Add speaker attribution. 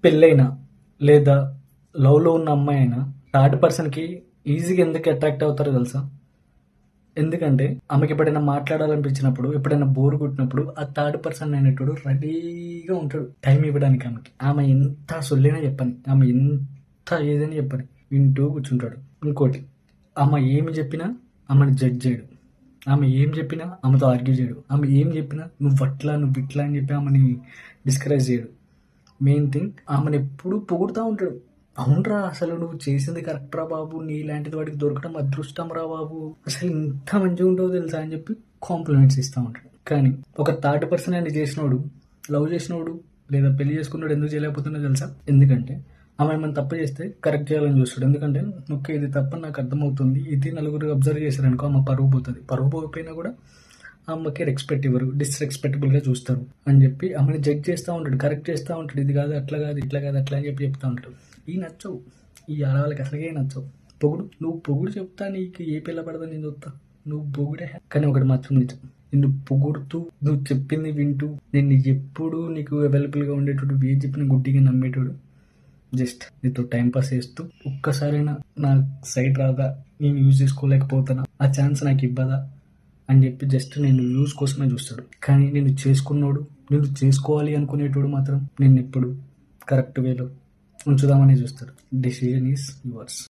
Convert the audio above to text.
Speaker 1: పెళ్ళైనా లేదా లవ్లో ఉన్న అమ్మాయి అయినా థర్డ్ పర్సన్కి ఈజీగా ఎందుకు అట్రాక్ట్ అవుతారో తెలుసా? ఎందుకంటే ఆమెకి ఎప్పుడైనా మాట్లాడాలనిపించినప్పుడు, ఎప్పుడైనా బోర్ కొట్టినప్పుడు ఆ థర్డ్ పర్సన్ అనేటోడు రెడీగా ఉంటాడు టైం ఇవ్వడానికి ఆమెకి. ఆమె ఎంత సొల్లైనా చెప్పని, ఆమె ఎంత ఏదైనా చెప్పని వింటూ కూర్చుంటాడు. ఇంకోటి, ఆమె ఏమి చెప్పినా ఆమెను జడ్జ్ చేయడు. ఆమె ఏం చెప్పినా ఆమెతో ఆర్గ్యూ చేయడు. ఆమె ఏం చెప్పినా నువ్వు అట్లా నువ్వు ఇట్లా అని చెప్పి ఆమెని డిస్కరేజ్ చేయడు. మెయిన్ థింగ్, ఆమెను ఎప్పుడూ పొగుడుతూ ఉంటాడు. అవునరా, అసలు నువ్వు చేసింది కరెక్ట్ రా బాబు, నీలాంటిది వాడికి దొరకడం అదృష్టం రా బాబు, అసలు ఇంత మంచిగా ఉంటుందో తెలుసా అని చెప్పి కాంప్లిమెంట్స్ ఇస్తూ ఉంటాడు. కానీ ఒక థర్డ్ పర్సన్ అని చేసినోడు, లవ్ చేసినోడు లేదా పెళ్లి చేసుకున్నాడు ఎందుకు చేయలేకపోతున్నా తెలుసా? ఎందుకంటే ఆమె ఏమైనా తప్పు చేస్తే కరెక్ట్ చేయాలని చూస్తాడు. ఎందుకంటే ఓకే ఇది తప్పని నాకు అర్థమవుతుంది, ఇది నలుగురు అబ్జర్వ్ చేశారనుకో ఆమె పరువు పోతుంది. పరువు పోయినా కూడా అమ్మకి రెస్పెక్ట్ ఇవ్వరు, డిస్రెస్పెక్టబుల్గా చూస్తారు అని చెప్పి ఆమెను జడ్జ్ చేస్తూ ఉంటాడు, కరెక్ట్ చేస్తూ ఉంటాడు. ఇది కాదు, అట్లా కాదు, ఇట్లా కాదు, అట్లా అని చెప్పి చెప్తూ ఉంటాడు. ఈ నచ్చవు, ఈ ఆడవాళ్ళకి అసలుగే నచ్చవు. పొగుడు, నువ్వు పొగుడు చెప్తా నీకు ఏ పిల్ల పడదా నేను చూస్తా, నువ్వు పొగుడే. కానీ ఒకటి మాత్రం నిజం, నిన్ను పొగుడుతూ నువ్వు చెప్పింది వింటూ నేను ఎప్పుడు నీకు అవైలబుల్గా ఉండేటోడు, ఏం చెప్పిన గుడ్డిగా నమ్మేటోడు, జస్ట్ నీతో టైంపాస్ చేస్తూ ఒక్కసారైనా నా సైడ్ రాదా, నేను యూజ్ చేసుకోలేకపోతానా, ఆ ఛాన్స్ నాకు ఇవ్వదా అని చెప్పి జస్ట్ నేను యూజ్ కోసమే చూస్తాడు. కానీ నేను చేసుకున్నోడు, నేను చేసుకోవాలి అనుకునేటోడు మాత్రం నేను ఎప్పుడు కరెక్ట్ వేలో ఉంచుదామని చూస్తాడు. Decision is yours.